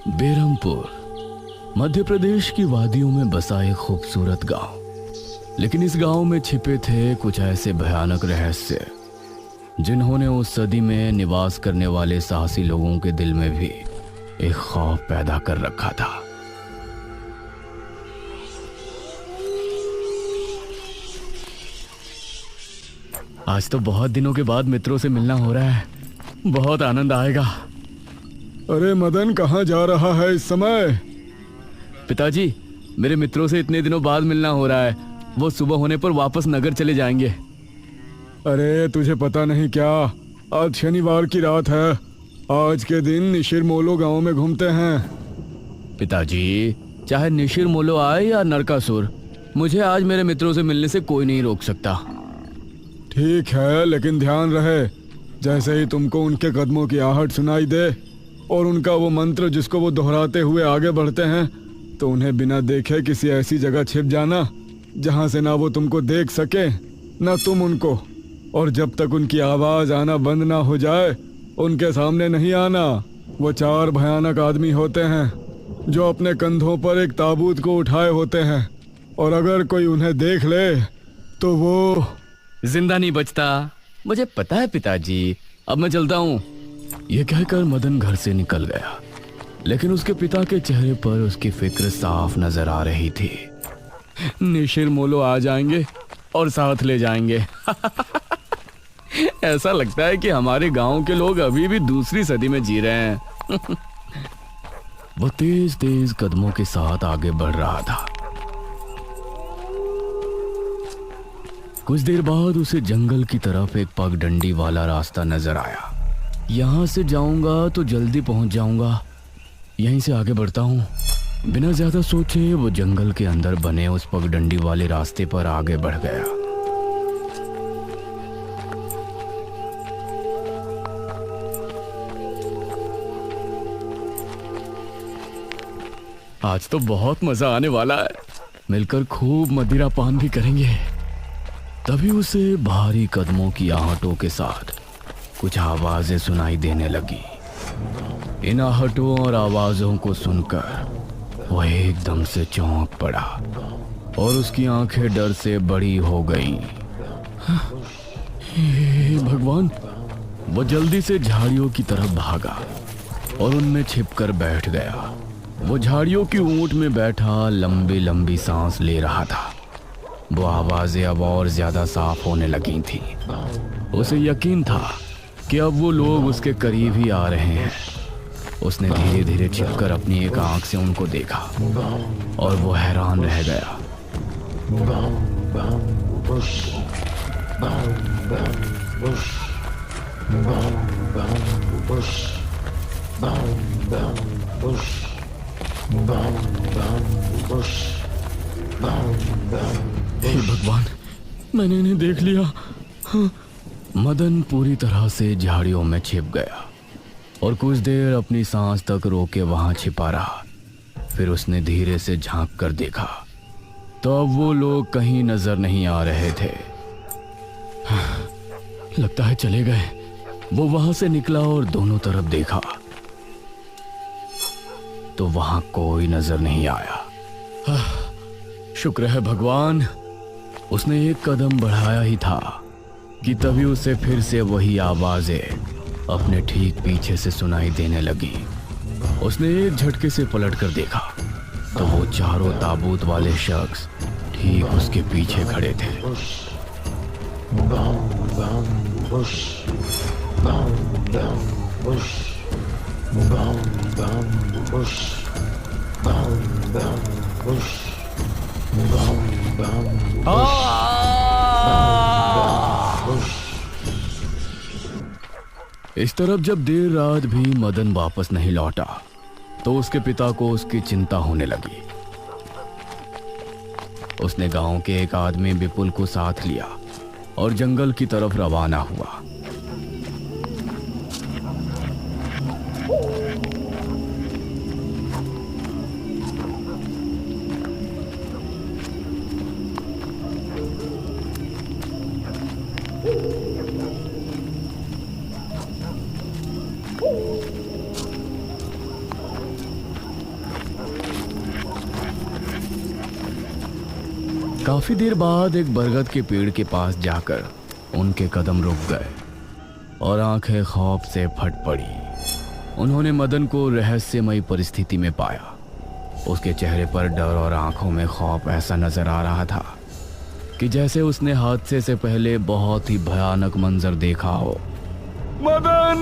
बेरमपुर मध्य प्रदेश की वादियों में बसा एक खूबसूरत गांव। लेकिन इस गांव में छिपे थे कुछ ऐसे भयानक रहस्य जिन्होंने उस सदी में निवास करने वाले साहसी लोगों के दिल में भी एक खौफ पैदा कर रखा था। आज तो बहुत दिनों के बाद मित्रों से मिलना हो रहा है, बहुत आनंद आएगा। अरे मदन, कहाँ जा रहा है इस समय? पिताजी, मेरे मित्रों से इतने दिनों बाद मिलना हो रहा है। वो सुबह होने पर वापस नगर चले जाएंगे। अरे तुझे पता नहीं क्या, आज शनिवार की रात है। आज के दिन निशिर मोलो गांव में घूमते हैं। पिताजी, चाहे निशिर मोलो आए या नरकासुर, मुझे आज मेरे मित्रों से मिलने से कोई नहीं रोक सकता। ठीक है, लेकिन ध्यान रहे, जैसे ही तुमको उनके कदमों की आहट सुनाई दे और उनका वो मंत्र जिसको वो दोहराते हुए आगे बढ़ते हैं, तो उन्हें बिना देखे किसी ऐसी जगह छिप जाना जहां से ना वो तुमको देख सके ना तुम उनको। और जब तक उनकी आवाज आना बंद ना हो जाए उनके सामने नहीं आना। वो 4 भयानक आदमी होते हैं जो अपने कंधों पर एक ताबूत को उठाए होते हैं, और अगर कोई उन्हें देख ले तो वो जिंदा नहीं बचता। मुझे पता है पिताजी, अब मैं चलता हूँ। यह कहकर मदन घर से निकल गया, लेकिन उसके पिता के चेहरे पर उसकी फिक्र साफ नजर आ रही थी। निशिर मोलो आ जाएंगे और साथ ले जाएंगे। ऐसा लगता है कि हमारे गांव के लोग अभी भी दूसरी सदी में जी रहे हैं। वो तेज तेज कदमों के साथ आगे बढ़ रहा था। कुछ देर बाद उसे जंगल की तरफ एक पगडंडी वाला रास्ता नजर आया। यहां से जाऊंगा तो जल्दी पहुंच जाऊंगा, यहीं से आगे बढ़ता हूं। बिना ज्यादा सोचे वो जंगल के अंदर बने उस पगडंडी वाले रास्ते पर आगे बढ़ गया। आज तो बहुत मजा आने वाला है, मिलकर खूब मदिरा पान भी करेंगे। तभी उसे भारी कदमों की आहटों के साथ कुछ आवाजें सुनाई देने लगी। इन आहटों और आवाजों को सुनकर वो एकदम से चौंक पड़ा और उसकी आंखें डर से बड़ी हो गईं। हे भगवान! वो जल्दी से झाड़ियों की तरफ भागा और उनमें छिपकर बैठ गया। वो झाड़ियों की ऊंट में बैठा लंबी लंबी सांस ले रहा था। वो आवाजें अब और ज्यादा साफ होने लगी थी। उसे यकीन था कि अब वो लोग उसके करीब ही आ रहे हैं। उसने धीरे धीरे छिपकर अपनी एक आंख से उनको देखा और वो हैरान रह गया। हे भगवान, मैंने इन्हें देख लिया। हाँ। मदन पूरी तरह से झाड़ियों में छिप गया और कुछ देर अपनी सांस तक रोके वहां छिपा रहा। फिर उसने धीरे से झांक कर देखा तो अब वो लोग कहीं नजर नहीं आ रहे थे। हाँ, लगता है चले गए। वो वहां से निकला और दोनों तरफ देखा तो वहां कोई नजर नहीं आया। हाँ, शुक्र है भगवान। उसने एक कदम बढ़ाया ही था कि तभी उसे फिर से वही आवाजें अपने ठीक पीछे से सुनाई देने लगी। उसने एक झटके से पलटकर देखा तो वो चारों ताबूत वाले शख्स ठीक उसके पीछे खड़े थे। इस तरफ जब देर रात भी मदन वापस नहीं लौटा तो उसके पिता को उसकी चिंता होने लगी। उसने गांव के एक आदमी विपुल को साथ लिया और जंगल की तरफ रवाना हुआ। काफी देर बाद एक बरगद के पेड़ के पास जाकर उनके कदम रुक गए और आंखें खौफ से फट पड़ी। उन्होंने मदन को रहस्यमयी परिस्थिति में पाया। उसके चेहरे पर डर और आंखों में खौफ ऐसा नजर आ रहा था कि जैसे उसने हादसे से पहले बहुत ही भयानक मंजर देखा हो। मदन!